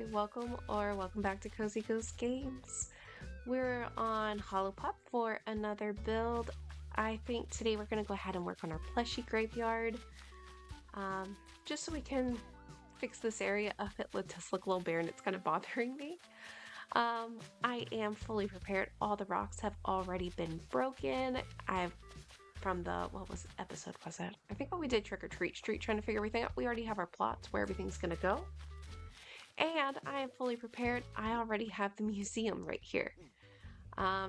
Welcome back to Cozy Ghost Games. We're on Hallowpop for another build. I think today we're going to go ahead and work on our plushie graveyard. Just so we can fix this area up. It does look a little bare and it's kind of bothering me. I am fully prepared. All the rocks have already been broken. From the, episode was it? I think when we did Trick or Treat Street trying to figure everything out, we already have our plots where everything's going to go. And I am fully prepared. I already have the museum right here.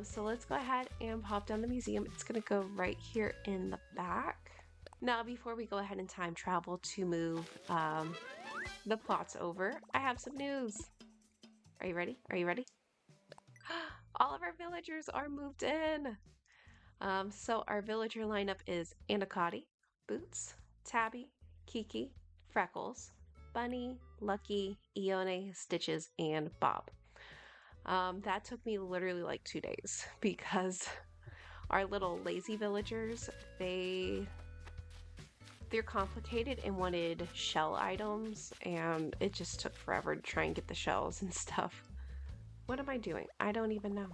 So let's go ahead and pop down the museum. It's going to go right here in the back. Now, before we go ahead and time travel to move the plots over, I have some news. Are you ready? Are you ready? All of our villagers are moved in. So our villager lineup is Anacati, Boots, Tabby, Kiki, Freckles, Bunny, Lucky, Ione, Stitches, and Bob. That took me literally like 2 days because our little lazy villagers, they're complicated and wanted shell items, and it just took forever to try and get the shells and stuff. What am I doing? I don't even know.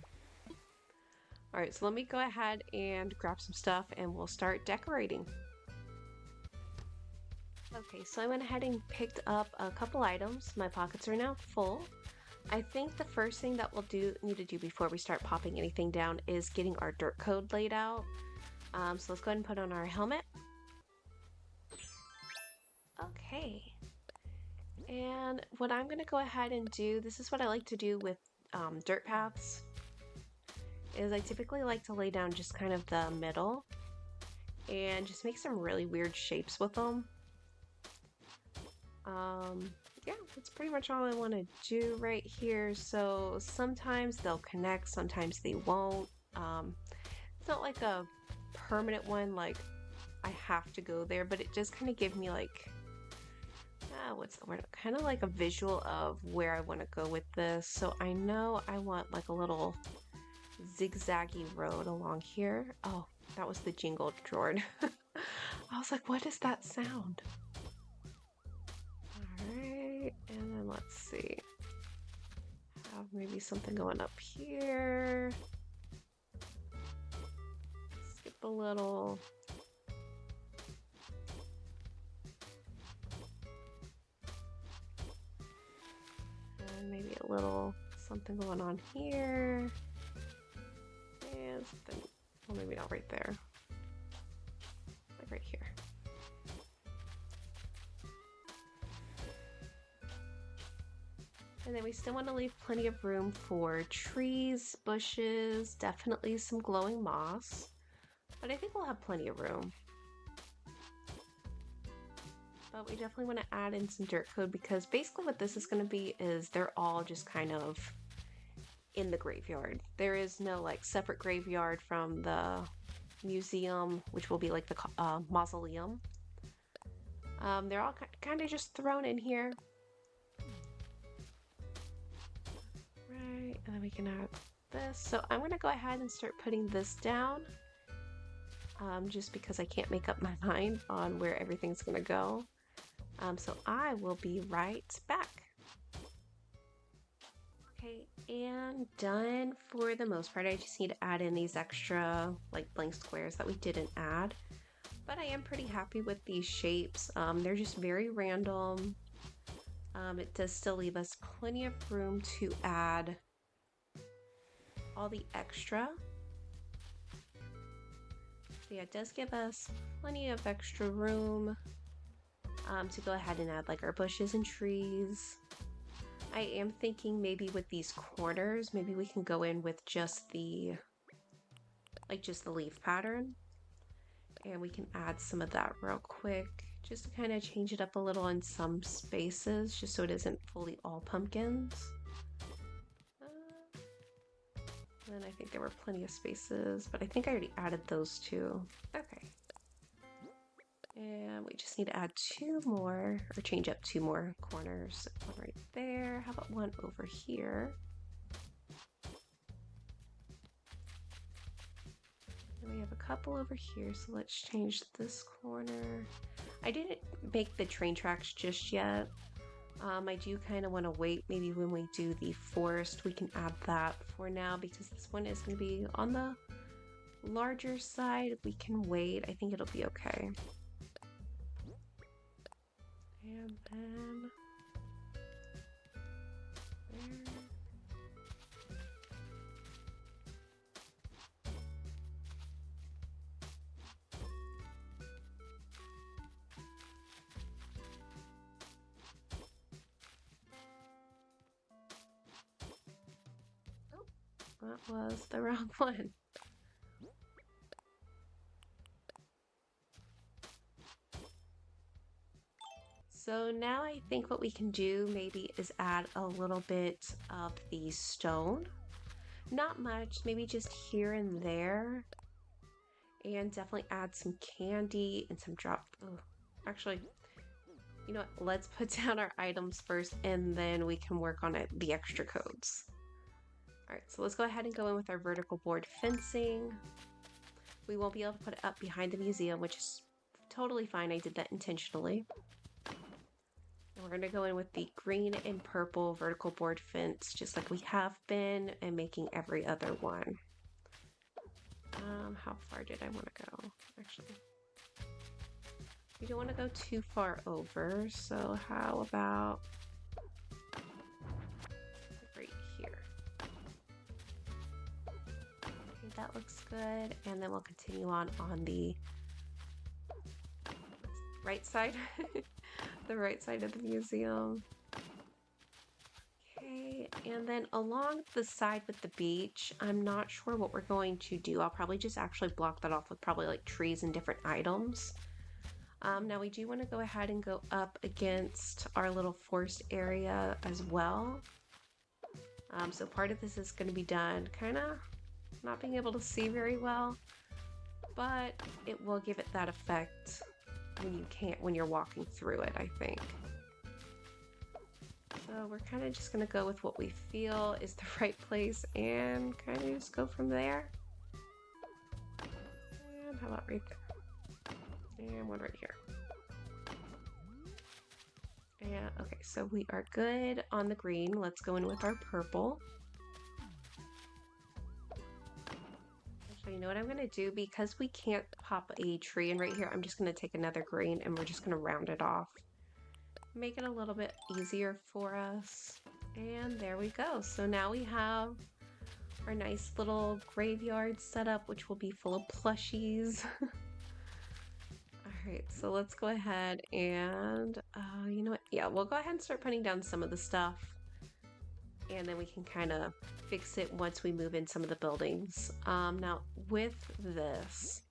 All right, so let me go ahead and grab some stuff and we'll start decorating. Okay, so I went ahead and picked up a couple items. My pockets are now full. I think the first thing that we'll need to do before we start popping anything down is getting our dirt code laid out. So let's go ahead and put on our helmet. Okay. And what I'm gonna go ahead and do, this is what I like to do with dirt paths, is I typically like to lay down just kind of the middle and just make some really weird shapes with them. Yeah, that's pretty much all I want to do right here. So sometimes they'll connect, sometimes they won't. It's not like a permanent one, like I have to go there, but it just kind of gives me like, what's the word? Kind of like a visual of where I want to go with this. So I know I want like a little zigzaggy road along here. Oh, that was the jingle drawer. I was like, what is that sound? Alright, and then let's see. Have maybe something going up here. Skip a little. And maybe a little something going on here. And something, well, maybe not right there. Like right here. And then we still want to leave plenty of room for trees, bushes, definitely some glowing moss. But I think we'll have plenty of room. But we definitely want to add in some dirt code because basically what this is going to be is they're all just kind of in the graveyard. There is no like separate graveyard from the museum, which will be like the mausoleum. They're all kind of just thrown in here. Right, and then we can add this. So I'm going to go ahead and start putting this down. Just because I can't make up my mind on where everything's going to go. So I will be right back. Okay, and done for the most part. I just need to add in these extra like blank squares that we didn't add. But I am pretty happy with these shapes. They're just very random. It does still leave us plenty of room to add all the extra. So yeah, it does give us plenty of extra room to go ahead and add like our bushes and trees. I am thinking maybe with these corners, maybe we can go in with just the leaf pattern. And we can add some of that real quick, just to kind of change it up a little in some spaces, just so it isn't fully all pumpkins. And then I think there were plenty of spaces, but I think I already added those two. Okay. And we just need to add 2 more, or change up 2 more corners. One right there. How about one over here? And we have a couple over here, so let's change this corner. I didn't make the train tracks just yet. I do kind of want to wait. Maybe when we do the forest, we can add that for now because this one is going to be on the larger side. We can wait. I think it'll be okay. And then there. Oh, that was the wrong one. So now I think what we can do maybe is add a little bit of the stone. Not much, maybe just here and there. And definitely add some candy and some drop. Oh, actually, you know what? Let's put down our items first and then we can work on the extra codes. All right, so let's go ahead and go in with our vertical board fencing. We won't be able to put it up behind the museum, which is totally fine. I did that intentionally. And we're going to go in with the green and purple vertical board fence, just like we have been, and making every other one. How far did I want to go? Actually, we don't want to go too far over, so how about right here? Okay, that looks good. And then we'll continue on the right side, the right side of the museum. Okay, and then along the side with the beach, I'm not sure what we're going to do. I'll probably just actually block that off with probably like trees and different items. Now we do want to go ahead and go up against our little forest area as well. So part of this is going to be done kind of not being able to see very well, but it will give it that effect when you're walking through it, I think. So we're kind of just going to go with what we feel is the right place and kind of just go from there. And how about right there? And one right here. And okay, so we are good on the green. Let's go in with our purple. Actually, you know what I'm gonna do? Because we can't pop a tree in right here, I'm just gonna take another green and we're just gonna round it off. Make it a little bit easier for us. And there we go. So now we have our nice little graveyard set up, which will be full of plushies. Alright, so let's go ahead and, you know what? Yeah, we'll go ahead and start putting down some of the stuff. And then we can kind of fix it once we move in some of the buildings. Now, with this,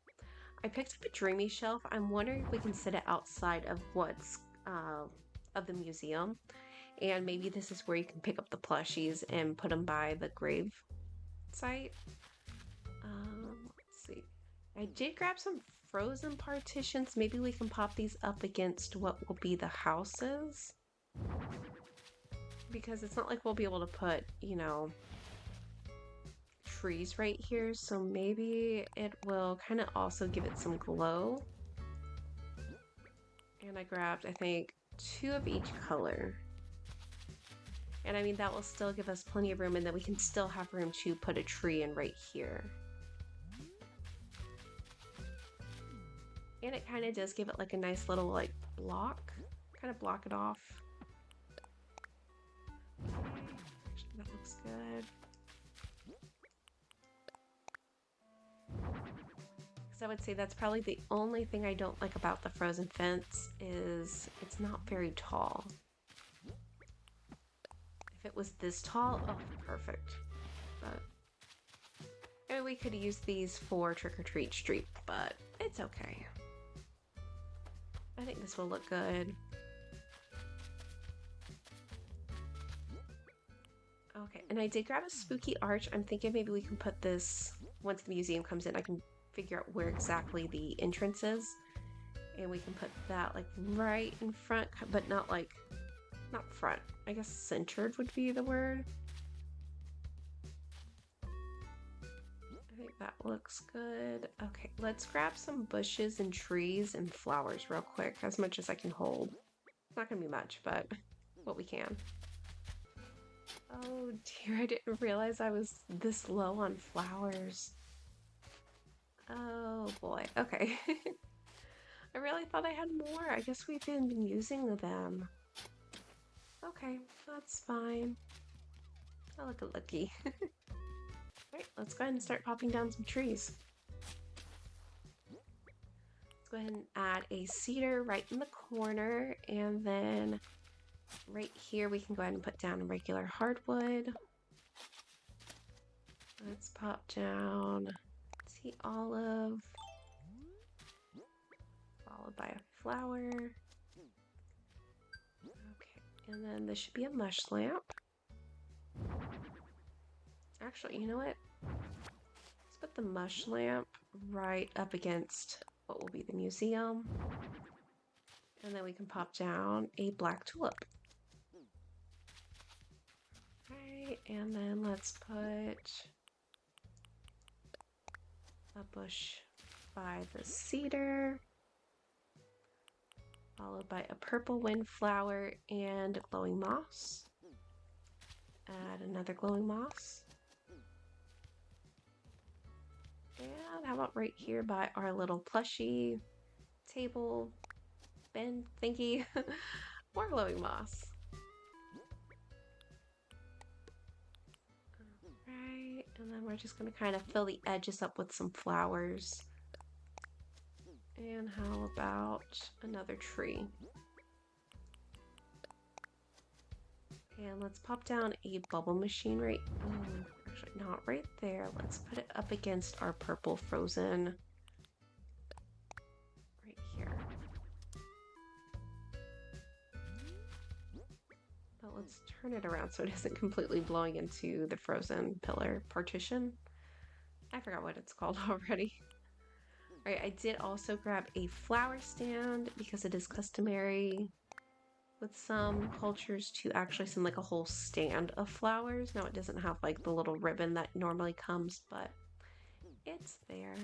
I picked up a dreamy shelf. I'm wondering if we can set it outside of what's, of the museum. And maybe this is where you can pick up the plushies and put them by the grave site. Let's see. I did grab some frozen partitions. Maybe we can pop these up against what will be the houses. Because it's not like we'll be able to put, you know, trees right here. So maybe it will kind of also give it some glow. And I grabbed, I think, 2 of each color. And I mean, that will still give us plenty of room, and then we can still have room to put a tree in right here. And it kind of does give it like a nice little like block, kind of block it off. Actually, that looks good. Because I would say that's probably the only thing I don't like about the frozen fence is it's not very tall. If it was this tall, oh, perfect. But maybe we could use these for Trick or Treat Street, but it's okay. I think this will look good. Okay, and I did grab a spooky arch. I'm thinking maybe we can put this, once the museum comes in, I can figure out where exactly the entrance is. And we can put that like right in front, but not like, not front. I guess centered would be the word. I think that looks good. Okay, let's grab some bushes and trees and flowers real quick, as much as I can hold. It's not gonna be much, but what we can. Oh dear, I didn't realize I was this low on flowers. Oh boy, okay. I really thought I had more. I guess we've been using them. Okay, that's fine. Oh, look at Lucky. Alright, let's go ahead and start popping down some trees. Let's go ahead and add a cedar right in the corner, and then right here we can go ahead and put down a regular hardwood. Let's pop down tea olive, followed by a flower. Okay, and then this should be a mush lamp. Actually, you know what? Let's put the mush lamp right up against what will be the museum. And then we can pop down a black tulip. Right, and then let's put a bush by the cedar, followed by a purple windflower and glowing moss. Add another glowing moss. And how about right here by our little plushie table bin thingy? More glowing moss. Alright, and then we're just going to kind of fill the edges up with some flowers. And how about another tree? And let's pop down a bubble machine right, actually not right there. Let's put it up against our purple frozen right here. But let's turn it around so it isn't completely blowing into the frozen pillar partition. I forgot what it's called already. All right, I did also grab a flower stand because it is customary with some cultures to actually send like a whole stand of flowers. Now it doesn't have like the little ribbon that normally comes, but it's there.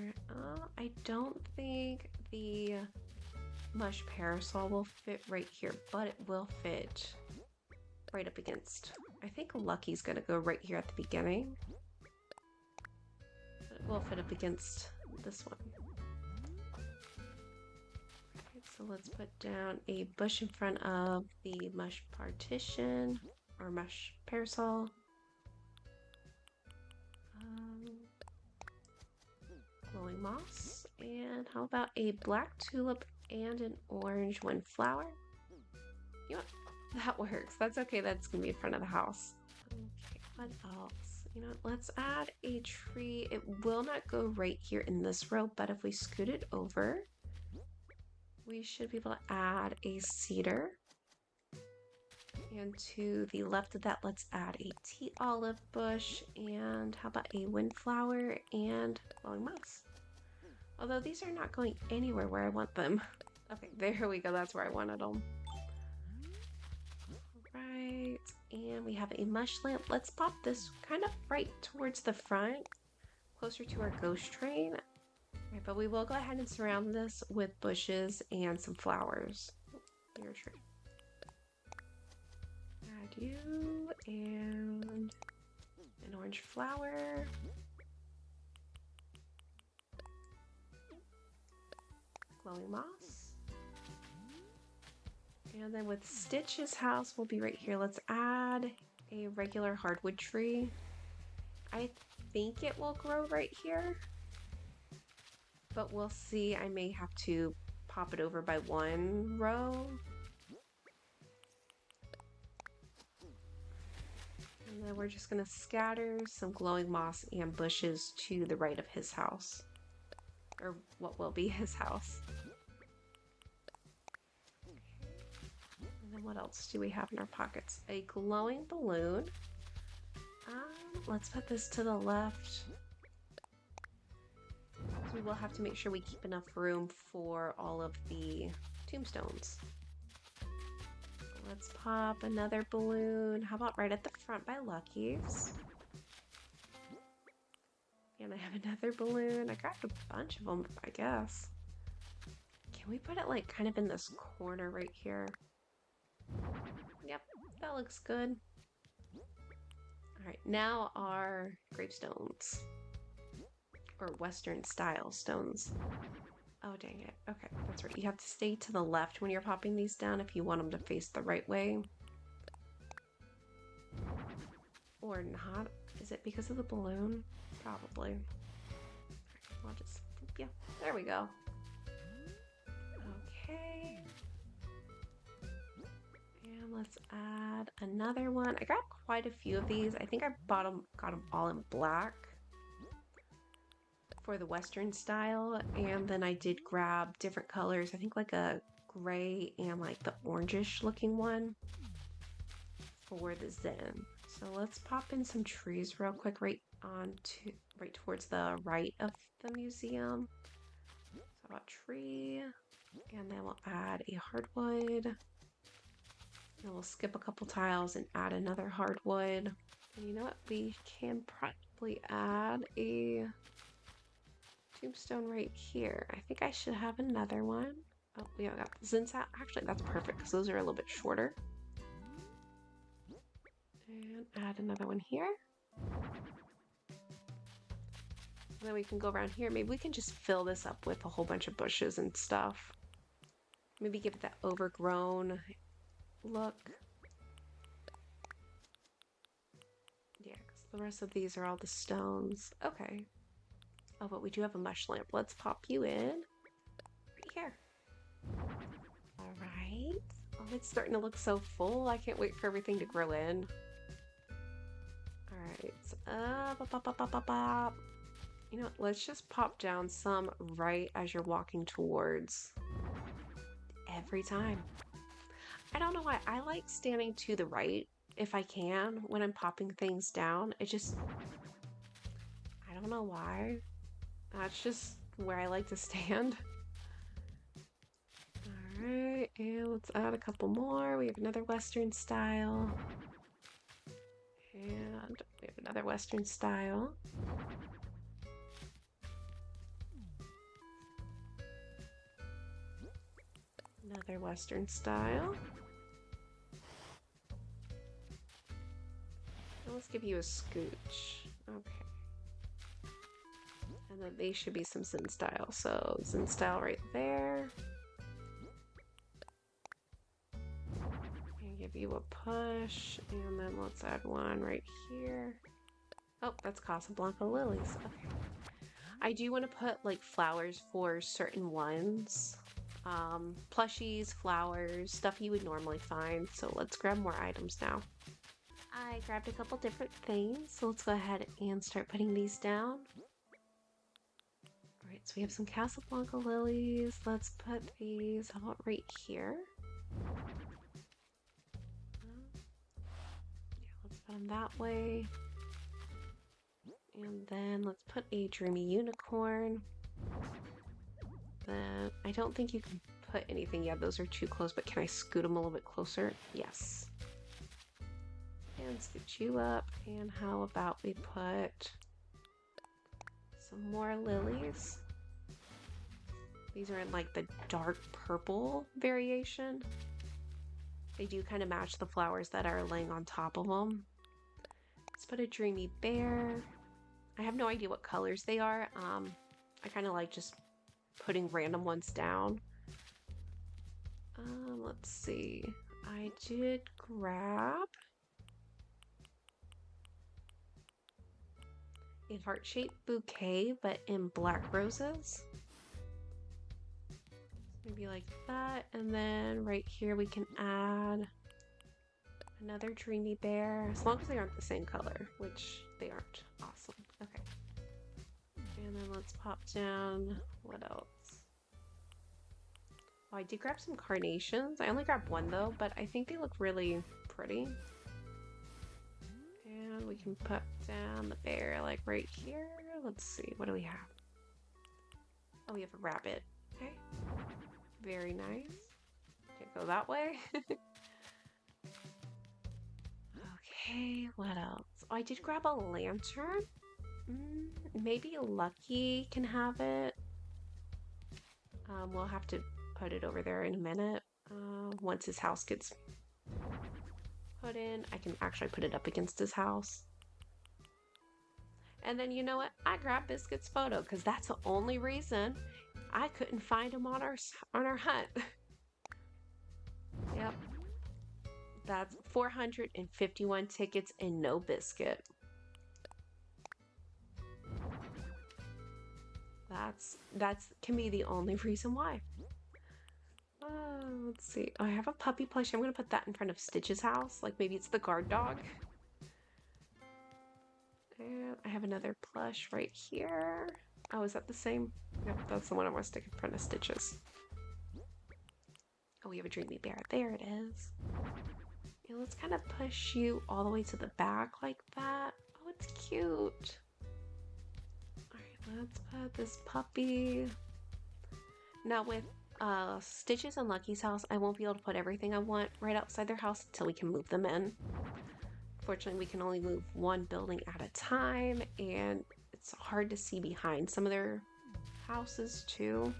I don't think the mush parasol will fit right here, but it will fit right up against. I think Lucky's gonna go right here at the beginning, but it will fit up against this one. So let's put down a bush in front of the mush partition or mush parasol. Glowing moss. And how about a black tulip and an orange windflower? You know what? That works. That's okay. That's going to be in front of the house. Okay, what else? You know what? Let's add a tree. It will not go right here in this row, but if we scoot it over, we should be able to add a cedar. And to the left of that, let's add a tea olive bush. And how about a windflower and glowing moss? Although these are not going anywhere where I want them. Okay, there we go. That's where I wanted them. All right, and we have a mush lamp. Let's pop this kind of right towards the front, closer to our ghost train. Right, but we will go ahead and surround this with bushes and some flowers. Your tree. Add you and an orange flower. Glowing moss. And then with Stitch's house, we'll be right here. Let's add a regular hardwood tree. I think it will grow right here, but we'll see. I may have to pop it over by one row. And then we're just going to scatter some glowing moss and bushes to the right of his house, or what will be his house. And then what else do we have in our pockets? A glowing balloon. Let's put this to the left. So we will have to make sure we keep enough room for all of the tombstones. Let's pop another balloon. How about right at the front by Lucky's? And I have another balloon. I grabbed a bunch of them, I guess. Can we put it like kind of in this corner right here? Yep, That looks good. All right, now our gravestones. Or Western style stones. Oh, dang it. Okay, that's right. You have to stay to the left when you're popping these down if you want them to face the right way. Or not. Is it because of the balloon? Probably. I'll just, yeah, there we go. Okay. And let's add another one. I grabbed quite a few of these. I think I got them all in black for the Western style. And then I did grab different colors. I think like a gray and like the orangish looking one for the Zen. So let's pop in some trees real quick right towards the right of the museum. So about tree, and then we'll add a hardwood. And we'll skip a couple tiles and add another hardwood. And you know what? We can probably add a tombstone right here. I think I should have another one. Oh, we got Zin's out. Actually, that's perfect because those are a little bit shorter. And add another one here. And then we can go around here. Maybe we can just fill this up with a whole bunch of bushes and stuff. Maybe give it that overgrown look. Yeah, because the rest of these are all the stones. Okay. Oh, but we do have a mush lamp. Let's pop you in right here. All right. Oh, it's starting to look so full. I can't wait for everything to grow in. All right. You know what? Let's just pop down some right as you're walking towards. Every time. I don't know why. I like standing to the right if I can when I'm popping things down. I don't know why. That's just where I like to stand. Alright, and let's add a couple more. We have another Western style. And we have another Western style. Another Western style. And let's give you a scooch. Okay. And then they should be some Zen style. So Zen style right there. And give you a push. And then let's add one right here. Oh, that's Casablanca lilies. Okay. I do want to put like flowers for certain ones. Plushies, flowers, stuff you would normally find. So let's grab more items now. I grabbed a couple different things. So let's go ahead and start putting these down. Alright, so we have some Casablanca lilies. Let's put these, how about right here? Yeah, let's put them that way. And then let's put a dreamy unicorn. Then I don't think you can put anything yet. Those are too close, but can I scoot them a little bit closer? Yes. And scoot you up. And how about we put some more lilies? These are in like the dark purple variation. They do kind of match the flowers that are laying on top of them. Let's put a dreamy bear. I have no idea what colors they are. I kind of like just putting random ones down. Let's see. I did grab a heart-shaped bouquet, but in black roses. Maybe like that. And then right here we can add another dreamy bear, as long as they aren't the same color, which they aren't. Awesome. Okay. And then let's pop down, what else? Oh, I did grab some carnations. I only grabbed one though, but I think they look really pretty. And we can put down the bear like right here. Let's see, what do we have? Oh, we have a rabbit. Okay. Very nice. Can't go that way. Okay, what else? Oh, I did grab a lantern. Maybe Lucky can have it. We'll have to put it over there in a minute. Once his house gets put in. I can actually put it up against his house. And then you know what? I grabbed Biscuit's photo because that's the only reason I couldn't find him on our hunt. Yep. That's 451 tickets and no Biscuit. That's can be the only reason why. Let's see. I have a puppy plushie. I'm gonna put that in front of Stitch's house. Like maybe it's the guard dog. And I have another plush right here. Oh, is that the same? Yep, that's the one I want to stick in front of Stitch's. Oh, we have a dreamy bear. There it is. Yeah, let's kind of push you all the way to the back like that. Oh, it's cute. Alright, let's put this puppy. Now with Stitch's and Lucky's house, I won't be able to put everything I want right outside their house until we can move them in. Fortunately, we can only move one building at a time, and it's hard to see behind some of their houses too.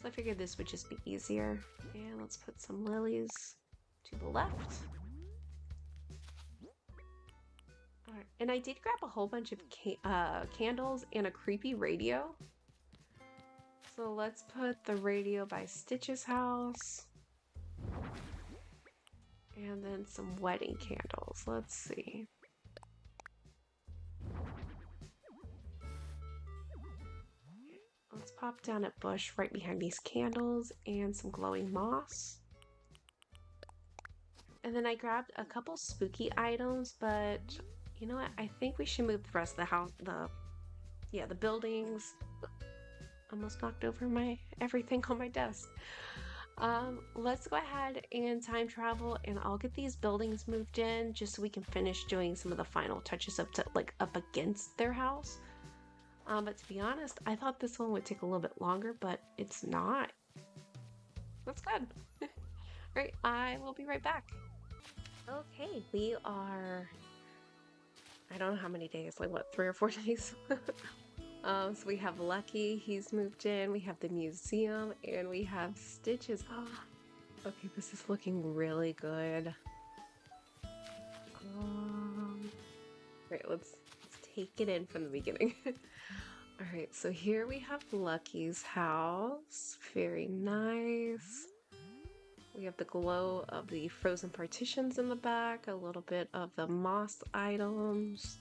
So I figured this would just be easier. And let's put some lilies to the left. Alright, and I did grab a whole bunch of candles and a creepy radio. So let's put the radio by Stitch's house. And then some wedding candles. Let's see. Let's pop down a bush right behind these candles and some glowing moss. And then I grabbed a couple spooky items, but you know what? I think we should move the rest of the house, the buildings. Almost knocked over everything on my desk. Let's go ahead and time travel, and I'll get these buildings moved in just so we can finish doing some of the final touches up against their house. But to be honest, I thought this one would take a little bit longer, but it's not. That's good. Alright, I will be right back. Okay, we are, I don't know how many days, like what, 3 or 4 days? So we have Lucky, he's moved in, we have the museum, and we have Stitches. Oh, okay, this is looking really good. Right, let's take it in from the beginning. Alright, so here we have Lucky's house. Very nice. We have the glow of the frozen partitions in the back, a little bit of the moss items.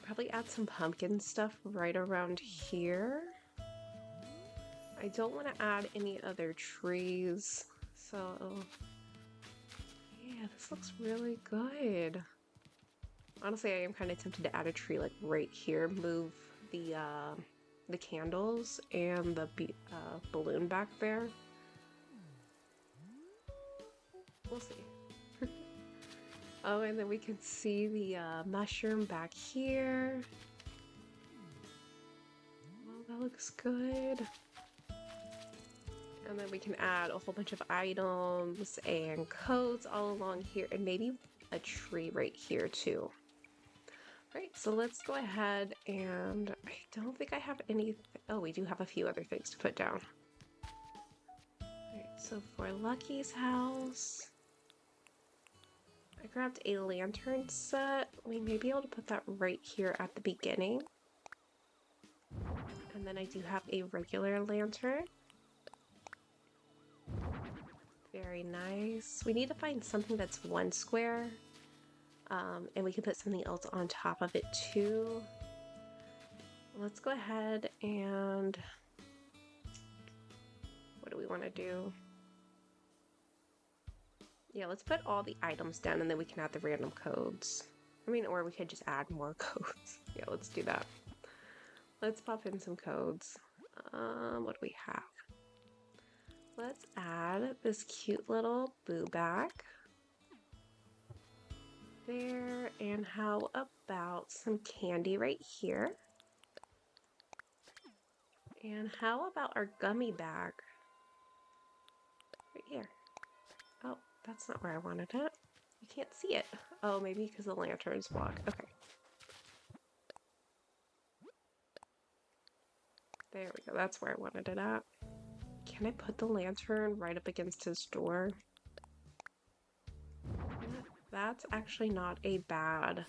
Probably add some pumpkin stuff right around here. I don't want to add any other trees, so yeah, this looks really good. Honestly, I am kind of tempted to add a tree like right here, move the candles and the balloon back there. We'll see. Oh, and then we can see the mushroom back here. Well, that looks good. And then we can add a whole bunch of items and codes all along here, and maybe a tree right here too. Right, so let's go ahead, and I don't think I have any. Oh, we do have a few other things to put down. Right, so for Lucky's house, I grabbed a lantern set. We may be able to put that right here at the beginning. And then I do have a regular lantern. Very nice. We need to find something that's 1 square. And we can put something else on top of it too. Let's go ahead and what do we want to do? Yeah, let's put all the items down and then we can add the random codes. I mean, or we could just add more codes. Yeah, let's do that. Let's pop in some codes. What do we have? Let's add this cute little boo bag. There, and how about some candy right here? And how about our gummy bag right here? Oh, that's not where I wanted it. You can't see it. Oh, maybe because the lantern's blocked. Okay. There we go. That's where I wanted it at. Can I put the lantern right up against his door? That's actually not a bad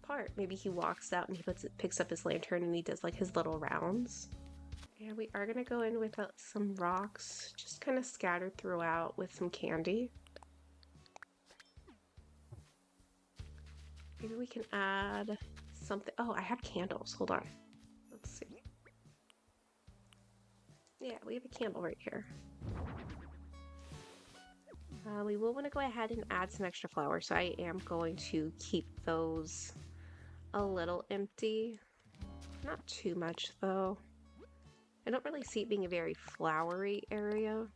part. Maybe he walks out and he picks up his lantern and he does like his little rounds. And we are gonna go in with some rocks, just kind of scattered throughout with some candy. Maybe we can add something. Oh, I had candles. Hold on. Let's see. Yeah, we have a candle right here. We will want to go ahead and add some extra flowers, so I am going to keep those a little empty. Not too much, though. I don't really see it being a very flowery area.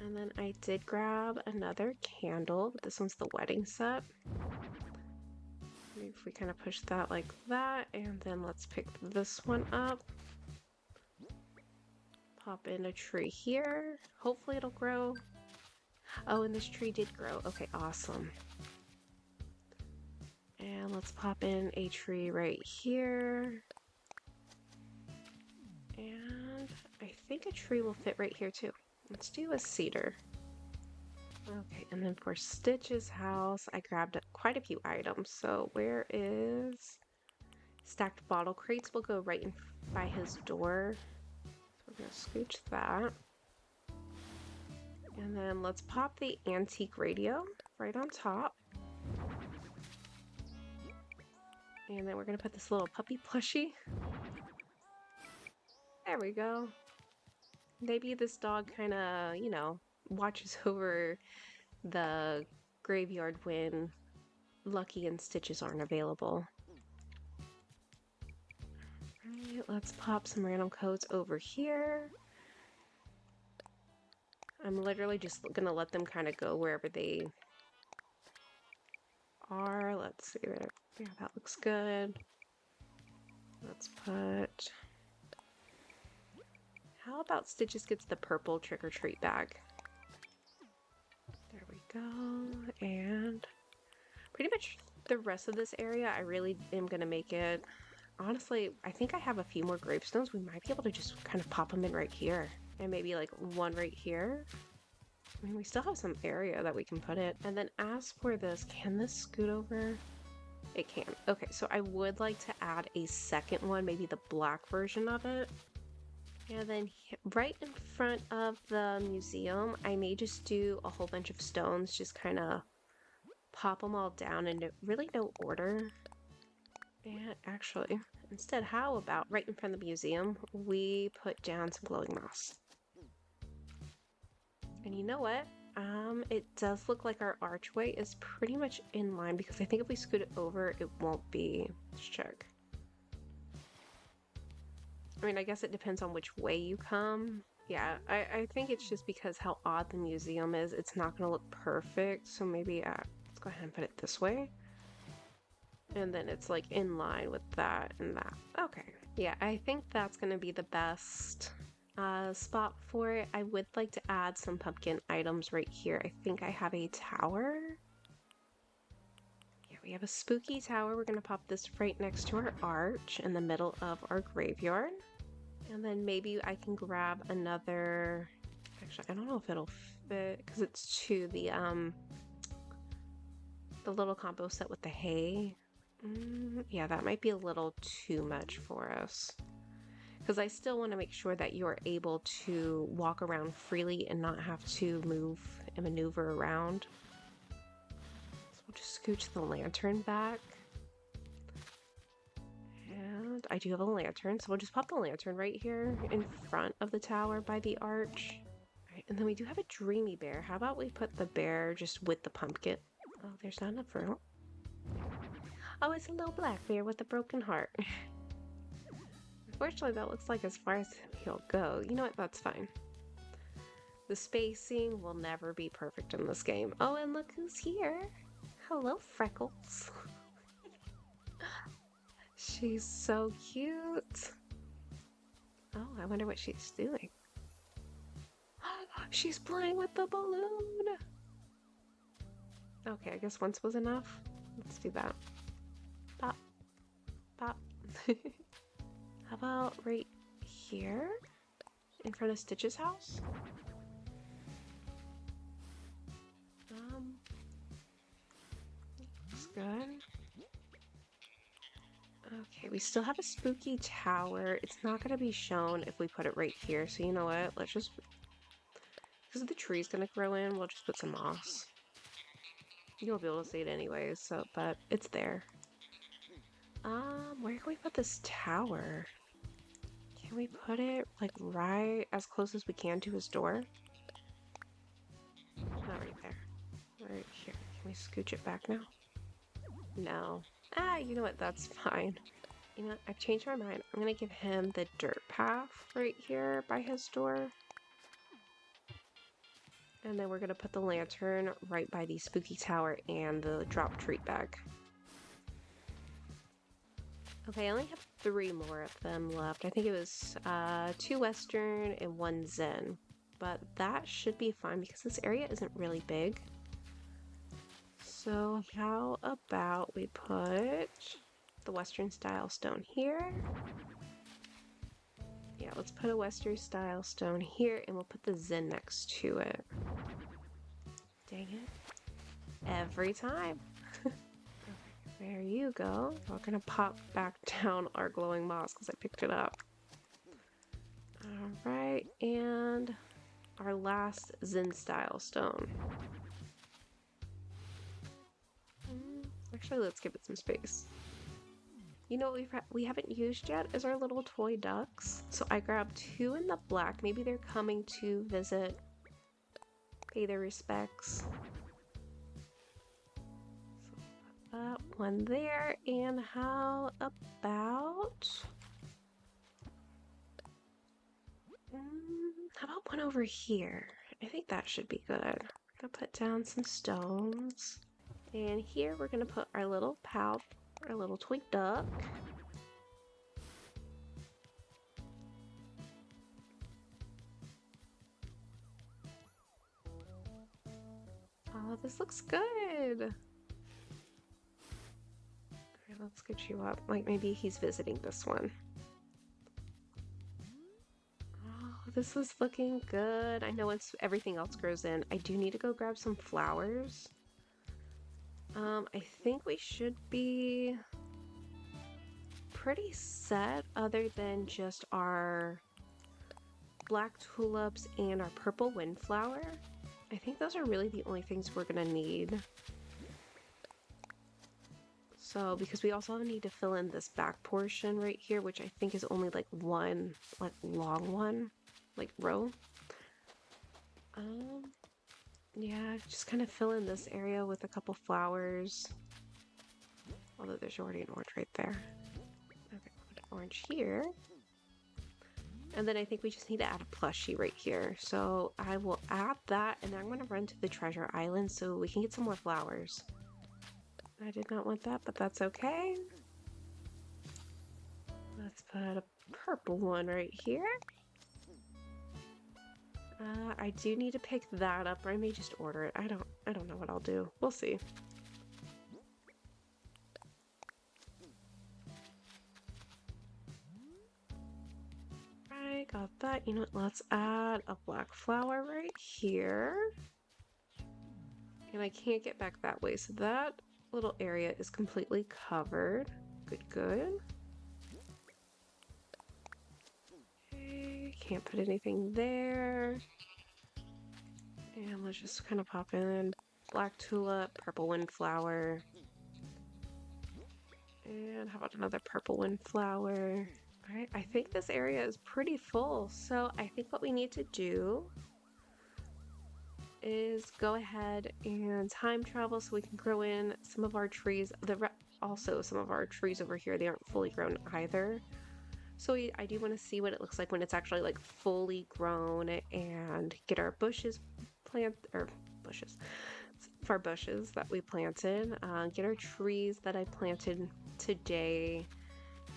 And then I did grab another candle, but this one's the wedding set. Maybe if we kind of push that like that, and then let's pick this one up. Pop in a tree here. Hopefully it'll grow. Oh, and this tree did grow. Okay, awesome. And let's pop in a tree right here. And I think a tree will fit right here too. Let's do a cedar. Okay, and then for Stitch's house, I grabbed quite a few items. So where is stacked bottle crates? Will go right in by his door. So we're gonna scooch that. And then let's pop the antique radio right on top. And then we're gonna put this little puppy plushie. There we go. Maybe this dog kind of, you know, watches over the graveyard when Lucky and Stitches aren't available. Alright, let's pop some random codes over here. I'm literally just gonna let them kind of go wherever they are. Let's see there. Yeah, that looks good. Let's put... How about Stitches gets the purple trick-or-treat bag? There we go. And pretty much the rest of this area, I really am gonna make it... Honestly, I think I have a few more gravestones. We might be able to just kind of pop them in right here. And maybe like one right here. I mean, we still have some area that we can put it. And then as for this, can this scoot over? It can. Okay, so I would like to add a second one, maybe the black version of it. And then right in front of the museum, I may just do a whole bunch of stones, just kind of pop them all down in really no order. And actually, instead, how about right in front of the museum, we put down some glowing moss. And you know what? It does look like our archway is pretty much in line, because I think if we scoot it over, it won't be. Let's check. I mean, I guess it depends on which way you come. Yeah, I think it's just because how odd the museum is, it's not going to look perfect. So maybe let's go ahead and put it this way. And then it's like in line with that and that. Okay. Yeah, I think that's going to be the best spot for it. I would like to add some pumpkin items right here. I think I have a tower. Yeah, we have a spooky tower. We're going to pop this right next to our arch in the middle of our graveyard. And then maybe I can grab another... Actually, I don't know if it'll fit because it's to the little combo set with the hay. Yeah, that might be a little too much for us. Because I still want to make sure that you're able to walk around freely and not have to move and maneuver around. So we'll just scooch the lantern back. And I do have a lantern, so we'll just pop the lantern right here in front of the tower by the arch. All right, and then we do have a dreamy bear. How about we put the bear just with the pumpkin? Oh, there's not enough room. Oh, it's a little black bear with a broken heart. Unfortunately, that looks like as far as he'll go. You know what? That's fine. The spacing will never be perfect in this game. Oh, and look who's here. Hello, Freckles. She's so cute. Oh, I wonder what she's doing. She's playing with the balloon. Okay, I guess once was enough. Let's do that. Pop. Pop. How about right here? In front of Stitch's house? good. Okay, we still have a spooky tower. It's not going to be shown if we put it right here. So you know what? Let's just, because the tree's going to grow in, we'll just put some moss. You'll be able to see it anyways, so, but it's there. Where can we put this tower? Can we put it like right as close as we can to his door? Not right there. Right here. Can we scooch it back now? No. Ah, you know what? That's fine. You know what? I've changed my mind. I'm gonna give him the dirt path right here by his door. And then we're gonna put the lantern right by the spooky tower and the drop treat bag. Okay, I only have 3 more of them left. I think it was 2 Western and 1 Zen. But that should be fine because this area isn't really big. So how about we put the Western style stone here? Yeah, let's put a Western style stone here and we'll put the Zen next to it. Dang it. Every time. There you go. We're gonna pop back down our glowing moss because I picked it up. Alright, and our last Zen style stone. Actually, let's give it some space. You know what we haven't used yet is our little toy ducks. So I grabbed 2 in the black. Maybe they're coming to visit, pay their respects. So that one there. And how about one over here? I think that should be good. I'm gonna put down some stones. And here we're gonna put our little pal, our little toy duck. Oh, this looks good. Okay, let's get you up. Like maybe he's visiting this one. Oh, this is looking good. I know once everything else grows in, I do need to go grab some flowers. I think we should be pretty set other than just our black tulips and our purple windflower. I think those are really the only things we're gonna need. So, because we also need to fill in this back portion right here, which I think is only like one, like long one, like row. Yeah, just kind of fill in this area with a couple flowers. Although there's already an orange right there. Okay, put an orange here. And then I think we just need to add a plushie right here. So I will add that, and then I'm going to run to the treasure island so we can get some more flowers. I did not want that, but that's okay. Let's put a purple one right here. I do need to pick that up, or I may just order it. I don't know what I'll do. We'll see. I got that. You know what? Let's add a black flower right here. And I can't get back that way, so that little area is completely covered. Good, good. Okay, can't put anything there. And let's just kind of pop in black tulip, purple windflower. And how about another purple windflower? All right, I think this area is pretty full. So I think what we need to do is go ahead and time travel so we can grow in some of our trees. Also, some of our trees over here, they aren't fully grown either. So I do want to see what it looks like when it's actually like fully grown and get our bushes for bushes that we planted, get our trees that I planted today,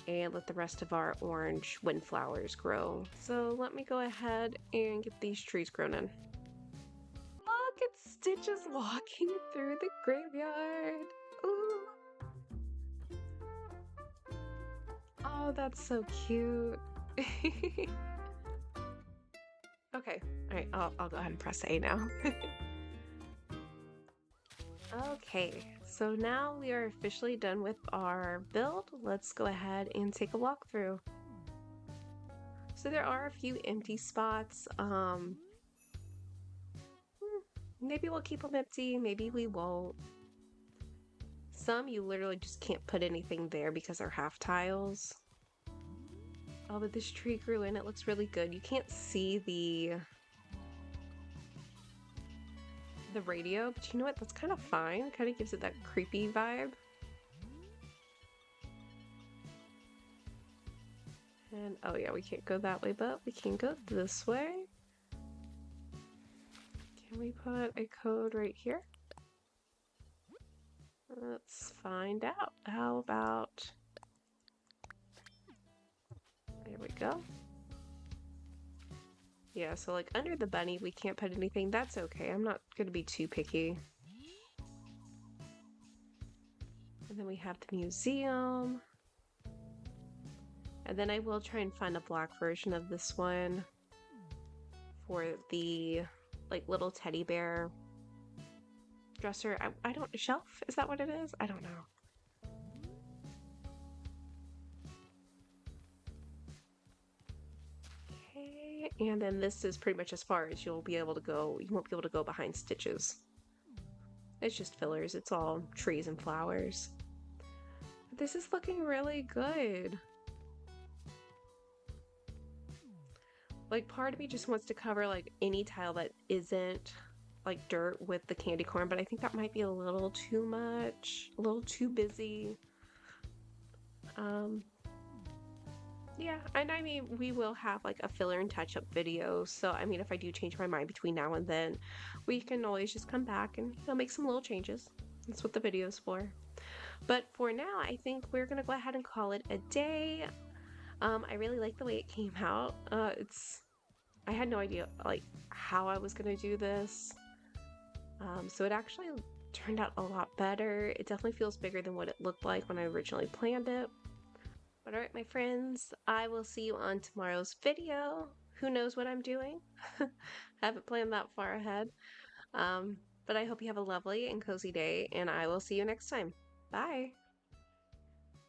and let the rest of our orange windflowers grow. So let me go ahead and get these trees grown in. Look, it's Stitches walking through the graveyard. Ooh. Oh, that's so cute. Okay, all right, I'll go ahead and press A now. Okay, so now we are officially done with our build. Let's go ahead and take a walk through. So there are a few empty spots. Maybe we'll keep them empty, maybe we won't. Some you literally just can't put anything there because they're half tiles. Oh, but this tree grew in. It looks really good. You can't see the radio, but you know what? That's kind of fine. Kind of gives it that creepy vibe. And oh yeah, we can't go that way, but we can go this way. Can we put a code right here? Let's find out. How about... There we go. Yeah, so like under the bunny, we can't put anything. That's okay. I'm not going to be too picky. And then we have the museum. And then I will try and find a black version of this one for the like little teddy bear dresser. I don't... Shelf? Is that what it is? I don't know. Okay, and then this is pretty much as far as you'll be able to go. You won't be able to go behind stitches. It's just fillers. It's all trees and flowers. But this is looking really good. Like part of me just wants to cover like any tile that isn't like dirt with the candy corn, but I think that might be a little too much, a little too busy. Yeah, and I mean, we will have like a filler and touch-up video, so I mean, if I do change my mind between now and then, we can always just come back and, make some little changes. That's what the video is for. But for now, I think we're gonna go ahead and call it a day. I really like the way it came out. I had no idea like how I was gonna do this. So it actually turned out a lot better. It definitely feels bigger than what it looked like when I originally planned it. But alright, my friends, I will see you on tomorrow's video. Who knows what I'm doing? Haven't planned that far ahead. But I hope you have a lovely and cozy day, and I will see you next time. Bye!